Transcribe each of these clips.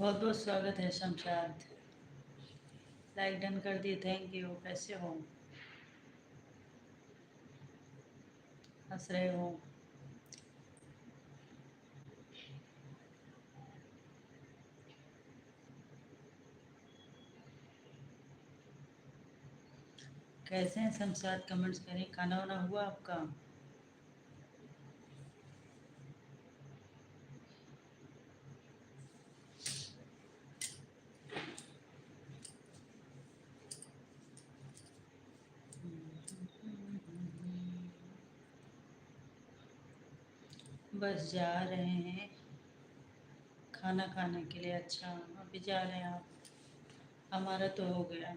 बहुत बहुत स्वागत है शमशाद। लाइक डन कर दिए, थैंक यू। कैसे हो? हंस रहे हो? कैसे हैं शमशाद? कमेंट्स करें। खाना वाना हुआ आपका? बस जा रहे हैं खाना खाने के लिए। अच्छा, अभी जा रहे हैं आप? हमारा तो हो गया।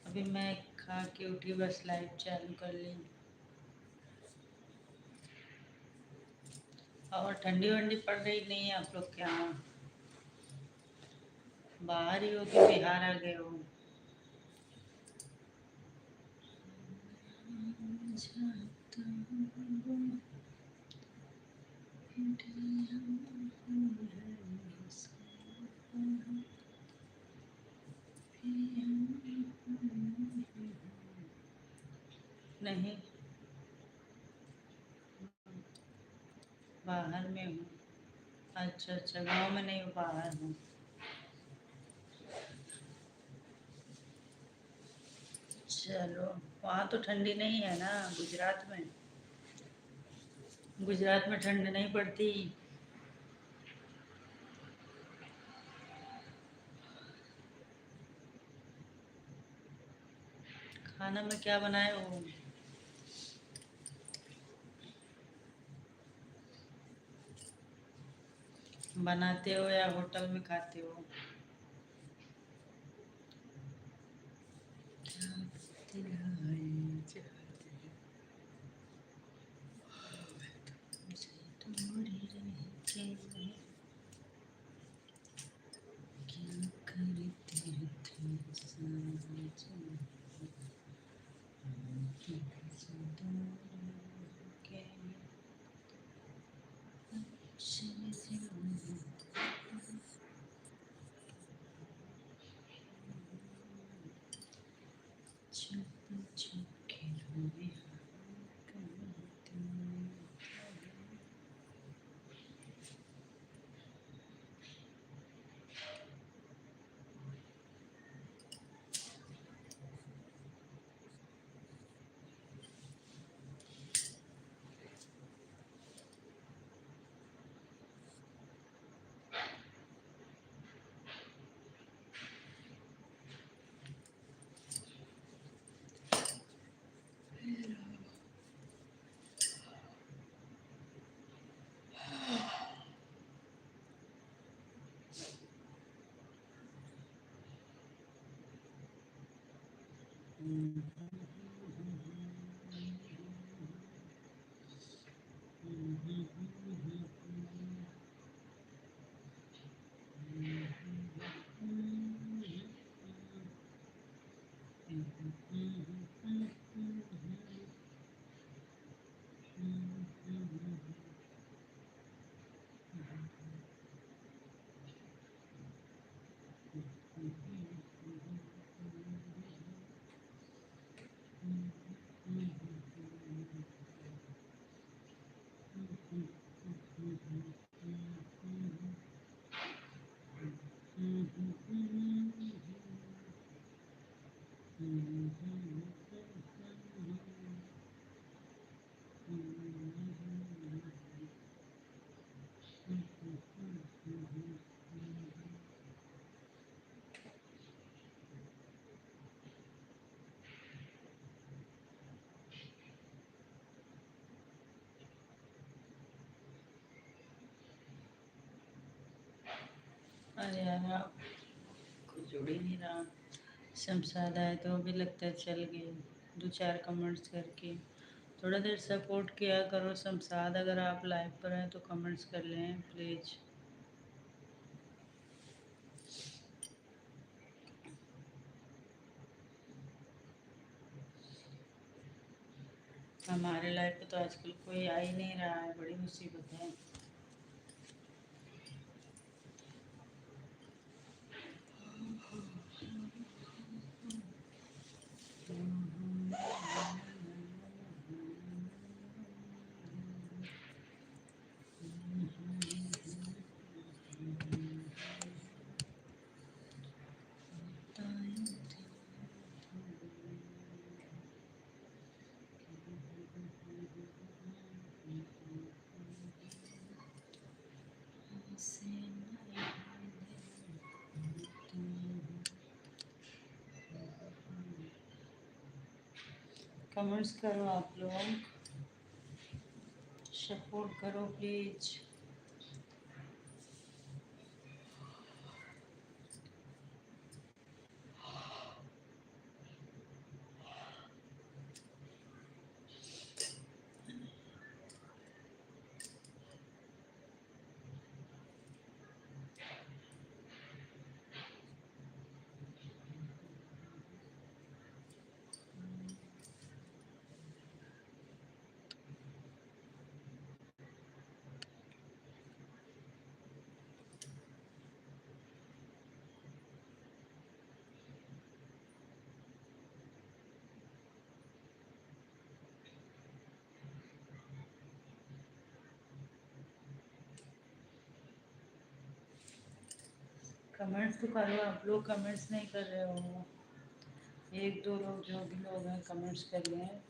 अभी मैं खा के उठी, बस लाइव चालू कर ली। और ठंडी वंडी पड़ रही नहीं है आप लोग के यहाँ? बाहर ही हो कि बिहार आ गए हो? नहीं, बाहर में हूँ। अच्छा अच्छा, गांव में नहीं हूँ, बाहर हूँ। चलो, वहाँ तो ठंडी नहीं है ना गुजरात में? गुजरात में ठंड नहीं पड़ती? खाना में क्या बनाए हो? बनाते हो या होटल में खाते हो? अरे यार, आप कुछ जुड़ ही नहीं रहा। शमशाद आए तो अभी लगता है चल गए, दो चार कमेंट्स करके। थोड़ा देर सपोर्ट किया करो शमशाद। अगर आप लाइव पर हैं तो कमेंट्स कर लें प्लीज़। हमारे लाइफ पे तो आजकल कोई आ ही नहीं रहा है, बड़ी मुसीबत है। कमेंट्स करो आप लोग, सपोर्ट करो प्लीज। कमेंट्स तो करो आप लोग, कमेंट्स नहीं कर रहे हो। एक दो लोग जो भी लोग हैं कमेंट्स कर लें।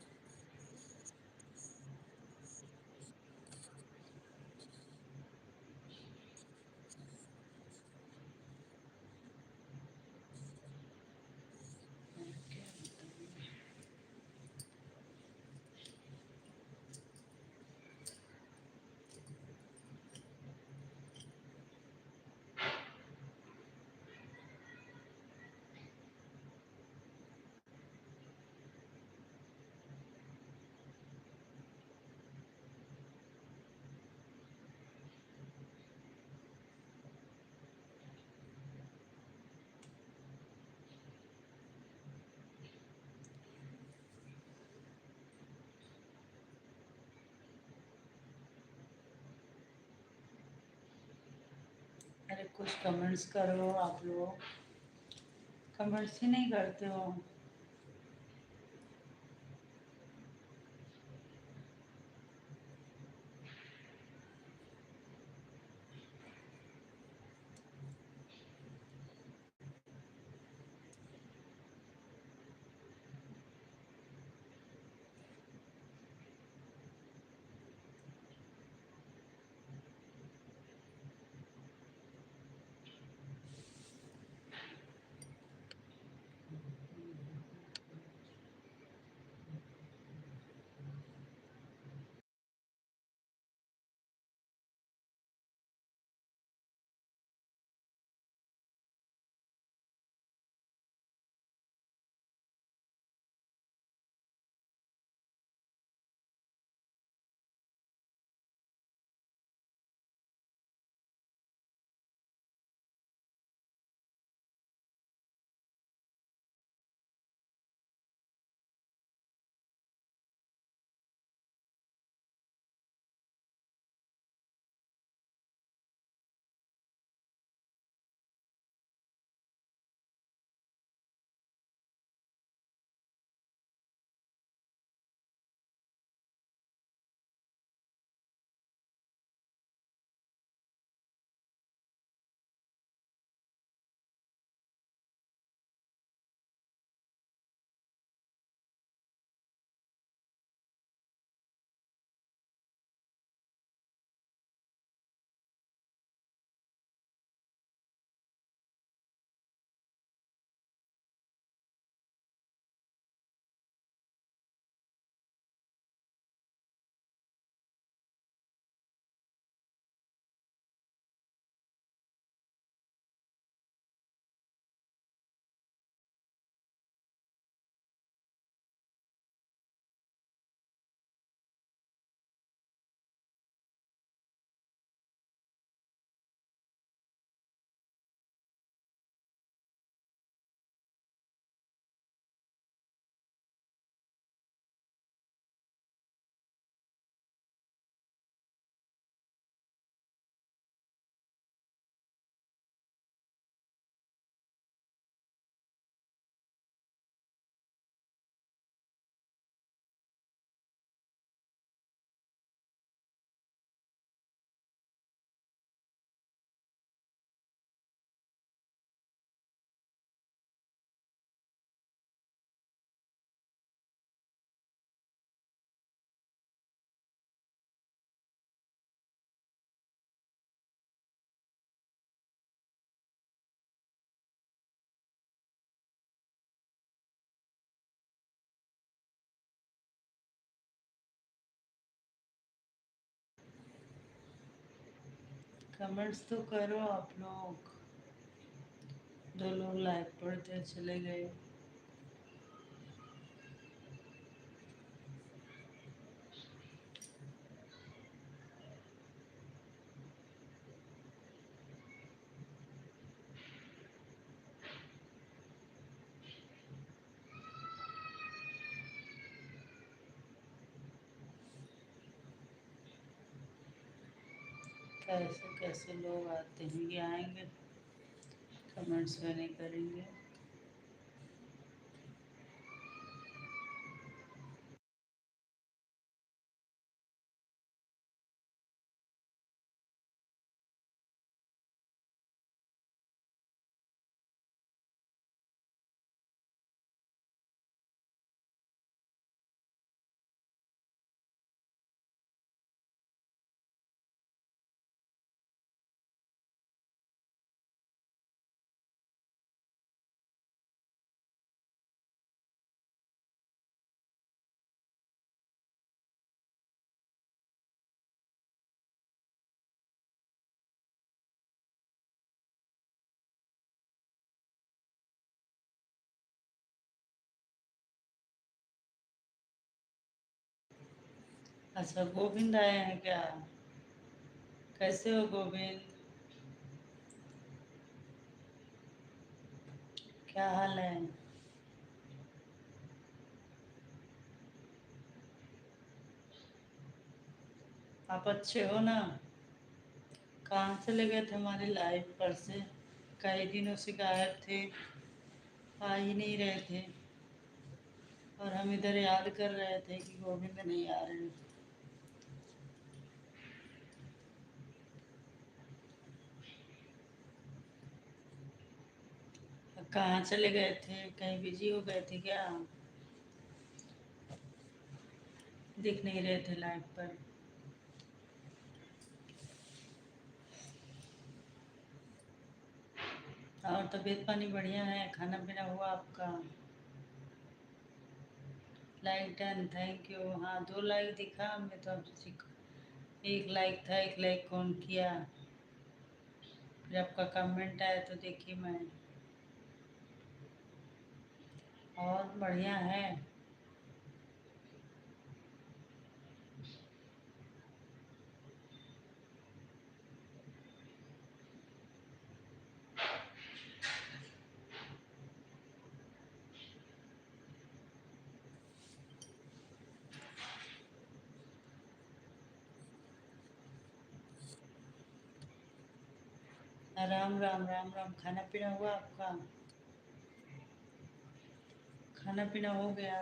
अरे कुछ कमेंट्स करो आप लोग, कमेंट्स ही नहीं करते हो। कमेंट्स तो करो आप लोग। दो लोग लाइक पढ़ते चले गए। कैसे कैसे लोग आते हैं, ये आएंगे कमेंट्स में नहीं करेंगे। अच्छा, गोविंद आए हैं क्या? कैसे हो गोविंद? क्या हाल है? आप अच्छे हो ना? कहाँ चले गए थे हमारी लाइफ पर से? कई दिनों से गायब थे, आ ही नहीं रहे थे। और हम इधर याद कर रहे थे कि गोविंद नहीं आ रहे। कहाँ चले गए थे? कहीं बिजी हो गए थे क्या? दिख नहीं रहे थे लाइव पर। और तबीयत पानी बढ़िया है? खाना पीना हुआ आपका? Like done, thank you. हाँ, 2 लाइक दिखा हमें तो। अब एक लाइक था, एक लाइक कौन किया? फिर आपका कमेंट आया तो देखी मैं। और बढ़िया है। राम राम राम राम। खाना पीना हुआ आपका? खाना पीना हो गया?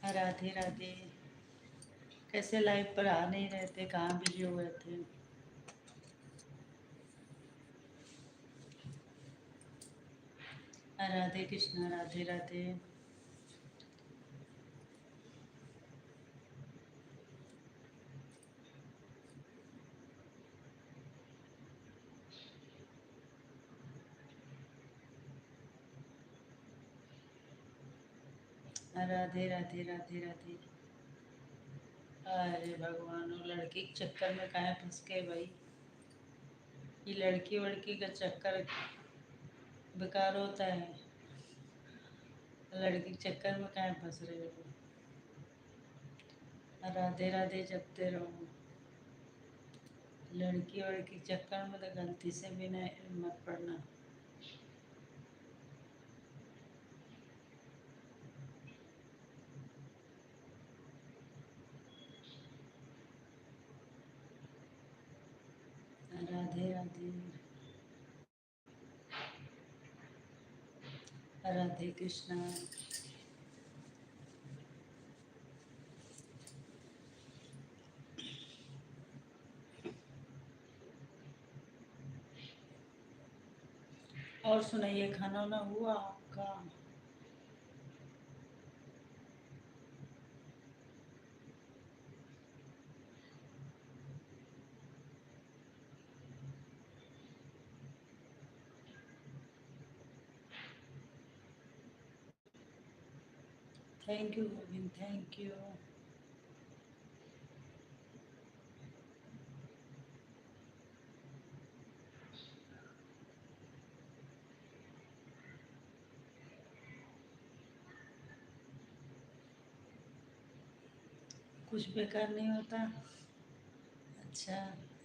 राधे राधे। कैसे लाइव पर आ नहीं रहे थे, कहाँ बिजी हुए थे? राधे कृष्णा, राधे राधे। राधे राधे राधे राधे। अरे भगवान, वो लड़की के चक्कर में काहे फंस गए भाई? ये लड़की वड़की का चक्कर बेकार होता है। लड़की के चक्कर में काहे फंस रहे हो? राधे राधे जपते रहो। लड़की वड़की के चक्कर में तो गलती से भी नहीं मत पड़ना। राधे राधे। राधे कृष्णा। और सुनाइए, खाना वाना हुआ आपका? Thank you Govind, thank you. कुछ बेकार नहीं होता। अच्छा,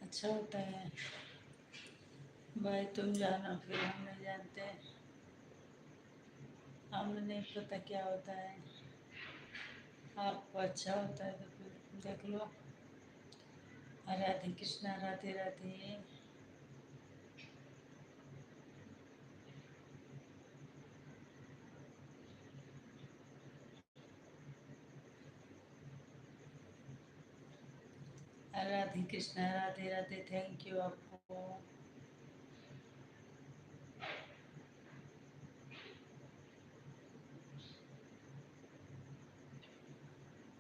अच्छा होता है। भाई तुम जानो, फिर हम नहीं जानते। हमें नहीं पता क्या होता है। आपको अच्छा होता है तो फिर देख लो। राधे कृष्णा, राधे राधे। राधे कृष्णा, राधे राधे। थैंक यू आपको।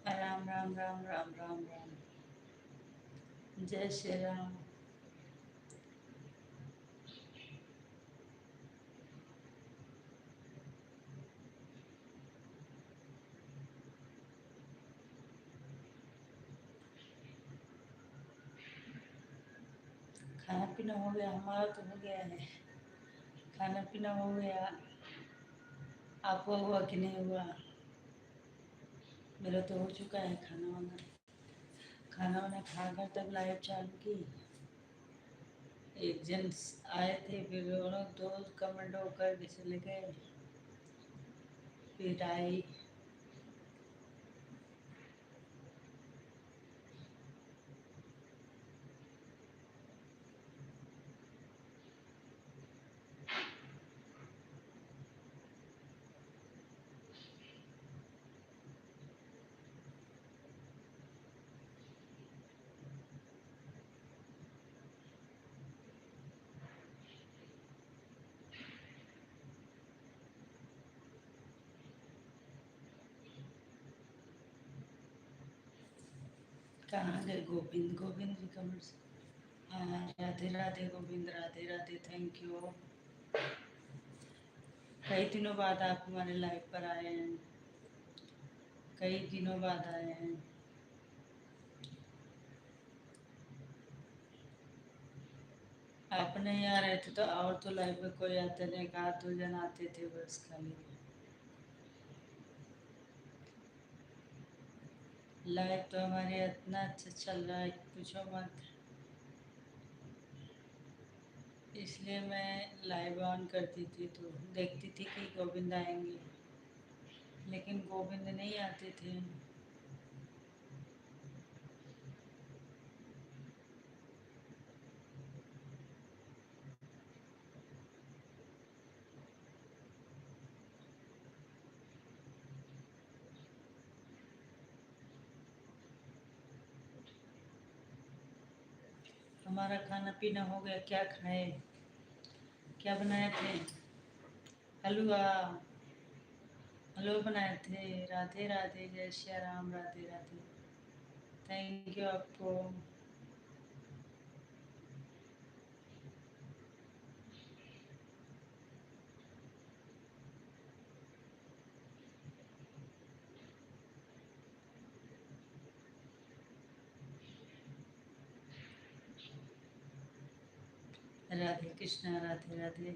राम राम राम राम राम राम। जय श्री राम। खाना पीना हो गया? हमारा तो हो गया है। खाना पीना हो गया। आपको हुआ कि नहीं हुआ? मेरा तो हो चुका है खाना वाना। खाना वाना खाकर तब लाइव चालू की। एक जेंट्स आए थे, फिर उन्होंने दो कमेंट होकर के चले गए। फिर आई। कहाँ गए गोविंद? गोविंद जी कमेंट्स। हाँ, राधे राधे गोविंद, राधे राधे। Thank you. कई दिनों बाद आप हमारे लाइव पर आए हैं। कई दिनों बाद आए हैं। आप नहीं आ रहे थे तो और तो लाइव में कोई आते नहीं, कहा दो जन आते थे बस खाली। लाइव तो हमारे इतना अच्छा चल रहा है कि पूछो मत। इसलिए मैं लाइव ऑन करती थी तो देखती थी कि गोविंद आएंगे, लेकिन गोविंद नहीं आते थे। हमारा खाना पीना हो गया। क्या खाए? क्या बनाए थे? हलवा। हलवा बनाए थे। राधे राधे, जय श्री राम, राधे राधे। थैंक यू आपको। राधे कृष्णा, राधे राधे।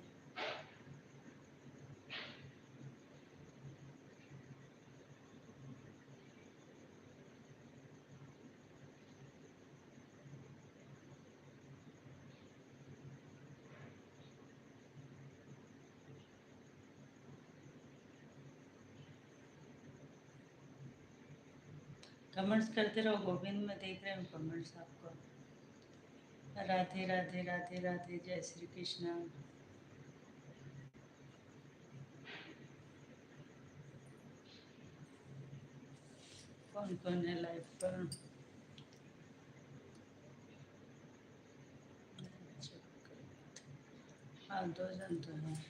कमेंट्स करते रहो गोविंद, मैं देख रही हूँ कमेंट्स आपको। राधे राधे, राधे राधे, जय श्री कृष्णा। कौन कौन है लाइव पर? हाँ, दो जन तो हैं।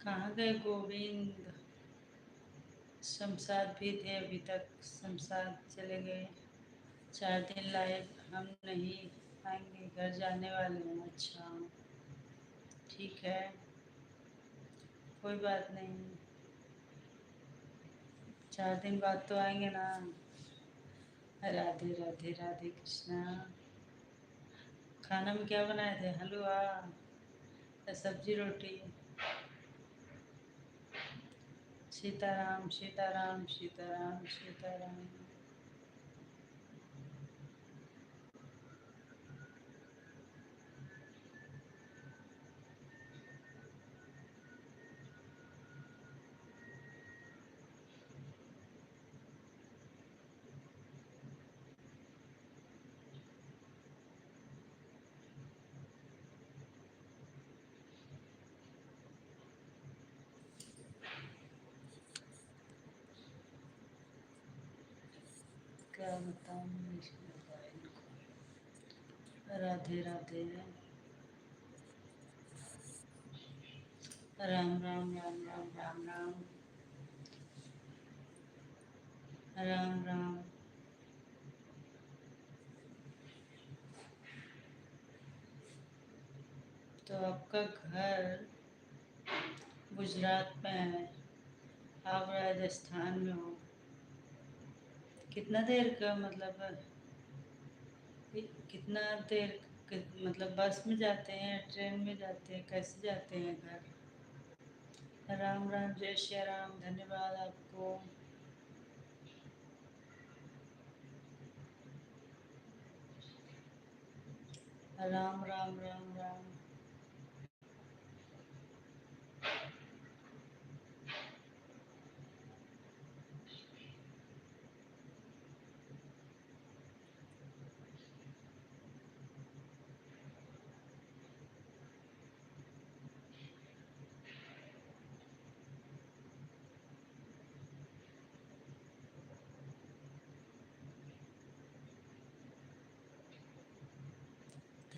कहाँ गए गोविंद? शमशाद भी थे अभी तक, शमशाद चले गए। 4 दिन लाइव हम नहीं आएंगे, घर जाने वाले हैं। अच्छा, ठीक है, कोई बात नहीं। 4 दिन बाद तो आएंगे ना। राधे राधे राधे कृष्णा। खाना में क्या बनाए थे? हलवा या सब्जी रोटी? सीताराम सीताराम सीताराम सीताराम। क्या बताऊँ मैं इस मोबाइल को। राधे राधे। राम राम राम राम राम राम राम राम। तो आपका घर गुजरात में है, आप राजस्थान में हो। कितना देर का मतलब कितना देर मतलब बस में जाते हैं, ट्रेन में जाते हैं, कैसे जाते हैं घर? राम राम, जय श्री राम। धन्यवाद आपको। Ram Ram Ram Ram.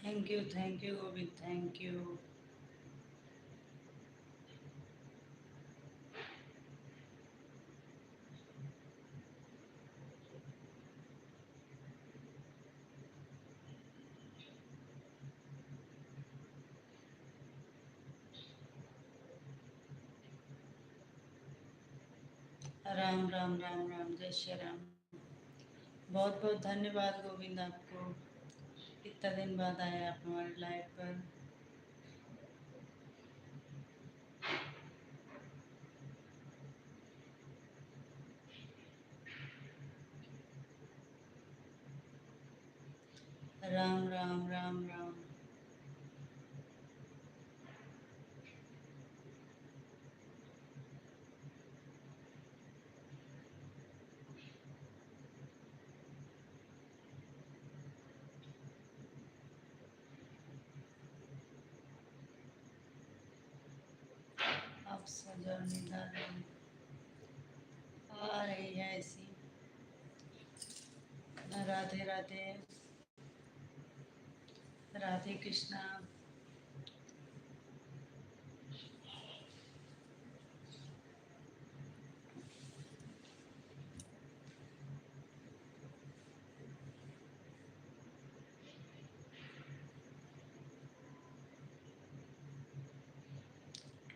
Thank you Govind, thank you. Ram Ram Ram Ram, जय श्री राम। बहुत बहुत धन्यवाद गोविंद आपको। इतना दिन बाद आए आप हमारे लाइफ पर। राम राम राम राम। आप सजा निधान आ रही है ऐसी। राधे राधे। राधे कृष्णा।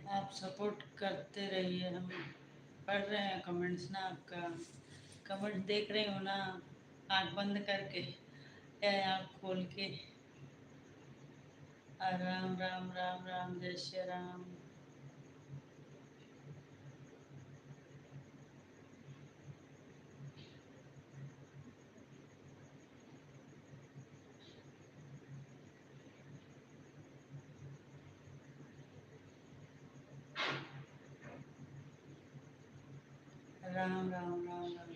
आप सपोर्ट करते रहिए, हम पढ़ रहे हैं कमेंट्स ना आपका। कमेंट देख रही हो ना, आँख बंद करके या आँख खोल के। राम राम राम राम, जय श्री राम। राम राम राम राम।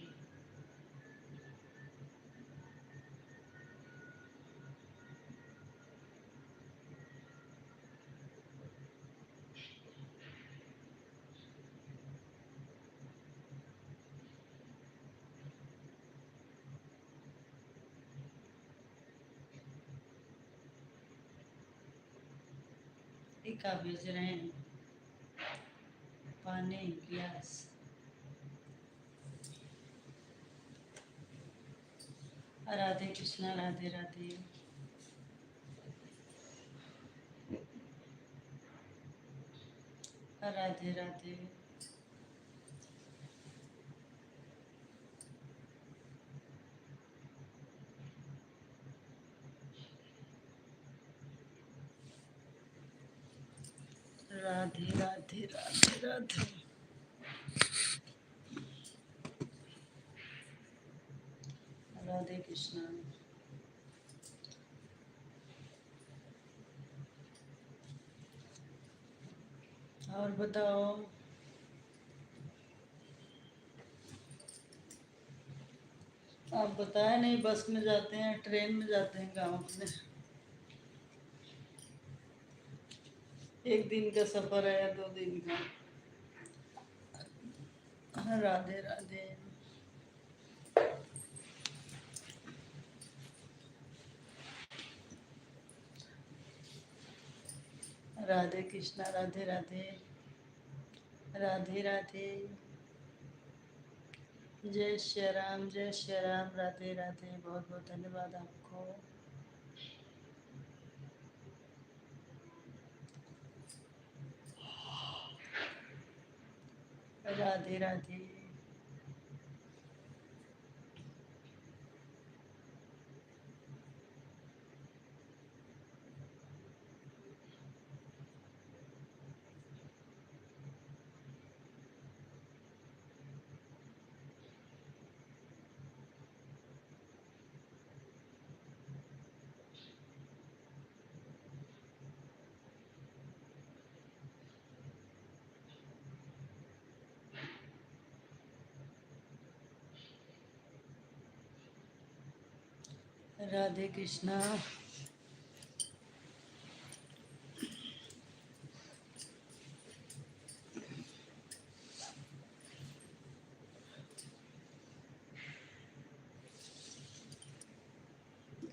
टीका भेज रहे हैं, पानी गिलास। राधे कृष्णा, राधे राधे। राधे राधे। राधे राधे राधे। राधे कृष्णा। और बताओ। आप बताए नहीं, बस में जाते हैं ट्रेन में जाते हैं गाँव अपने? एक दिन का सफर है या 2 दिन का? राधे राधे। राधे कृष्णा। राधे राधे। राधे राधे। जय श्री राम, जय श्री राम। राधे राधे। बहुत बहुत धन्यवाद आपको। राधे राधे। राधे कृष्णा।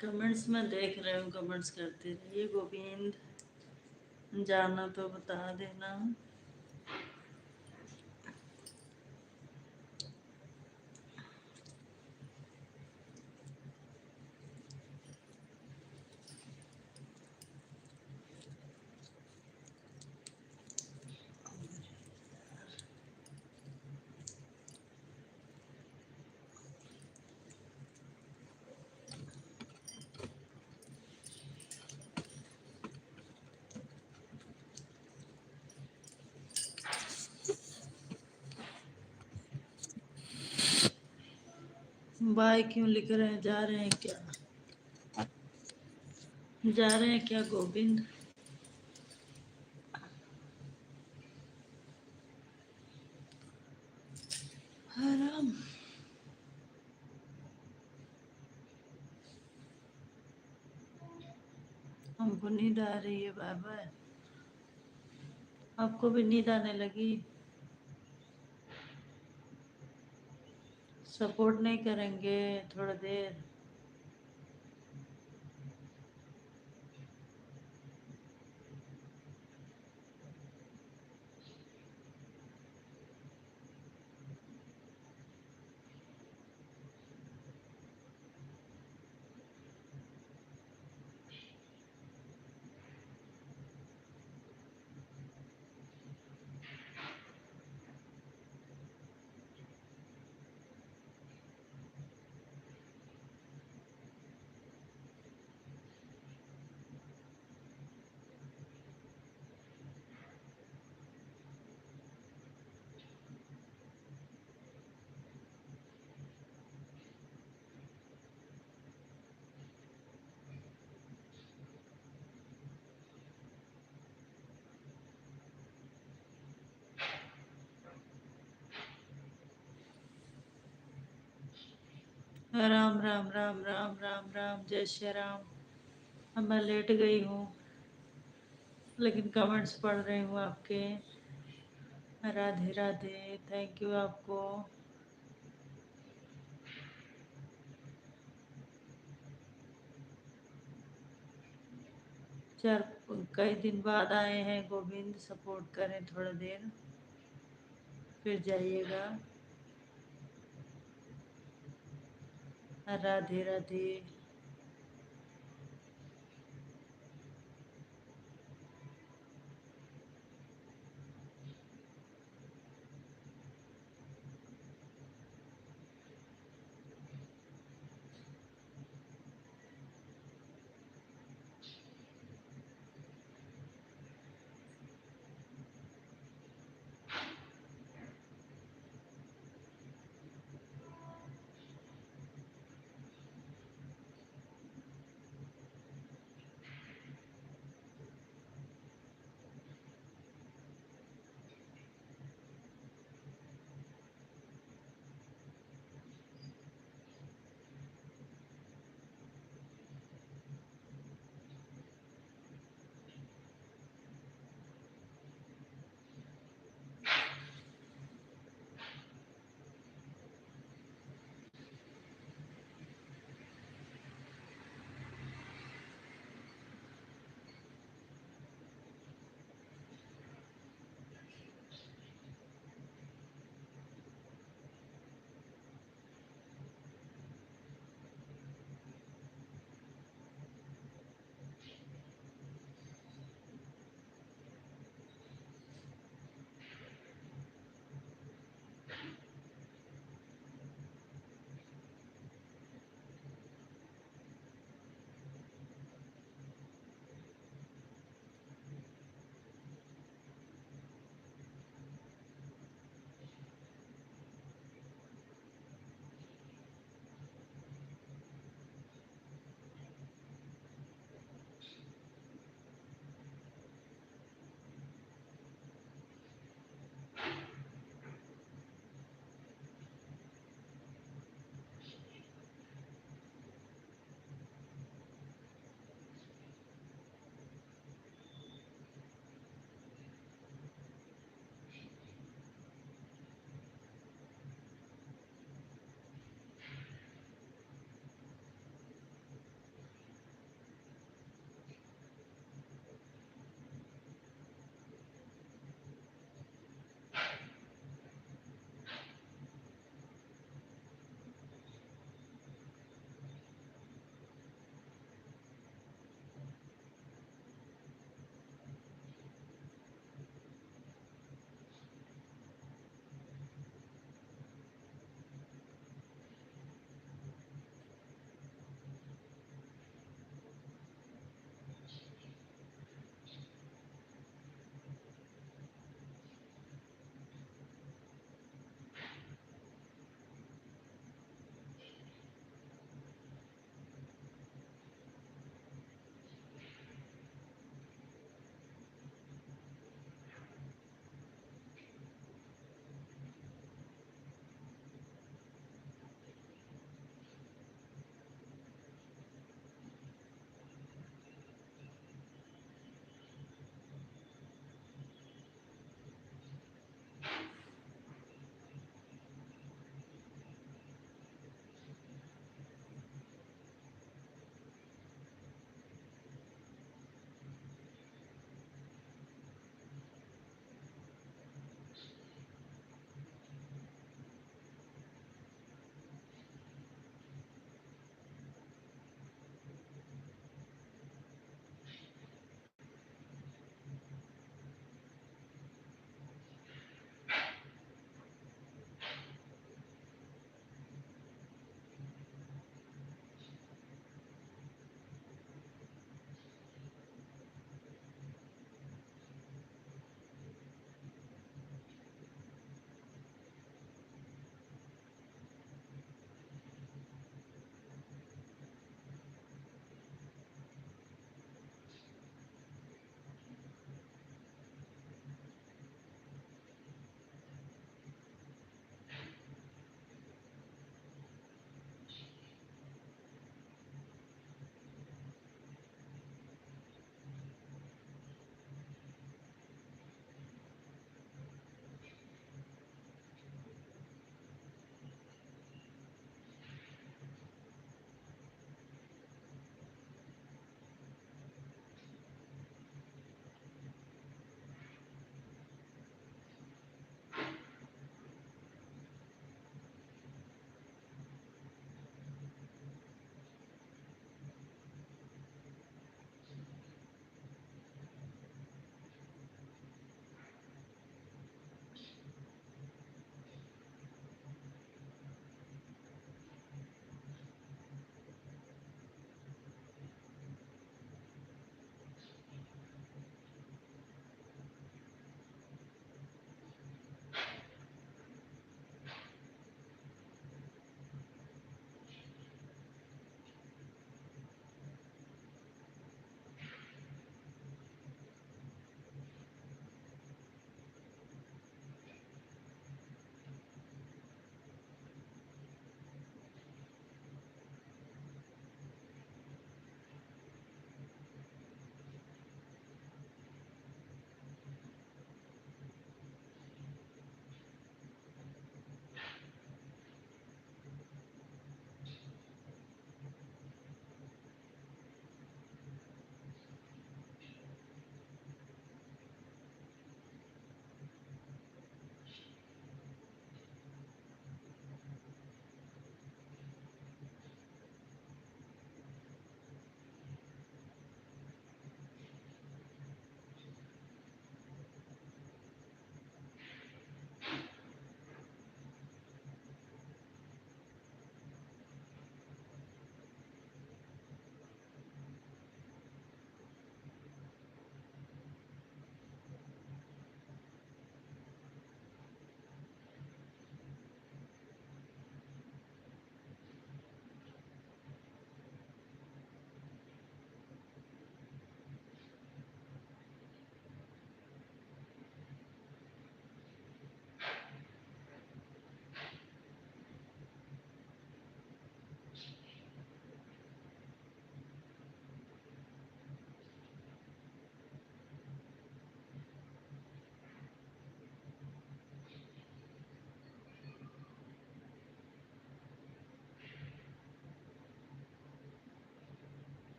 कमेंट्स में देख रहे हूँ, कमेंट्स करते रहिए। गोविंद, जाना तो बता देना। बाय क्यों लिख रहे हैं? जा रहे हैं क्या? जा रहे हैं क्या गोविंद? हराम। हमको नींद आ रही है। Bye bye. आपको भी नींद आने लगी? सपोर्ट नहीं करेंगे थोड़ा देर? राम राम राम राम राम राम। जय श्री राम। अब मैं लेट गई हूँ, लेकिन कमेंट्स पढ़ रही हूँ आपके। राधे राधे। थैंक यू आपको। चार कई दिन बाद आए हैं गोविंद, सपोर्ट करें थोड़ा देर, फिर जाइएगा। राधे राधे।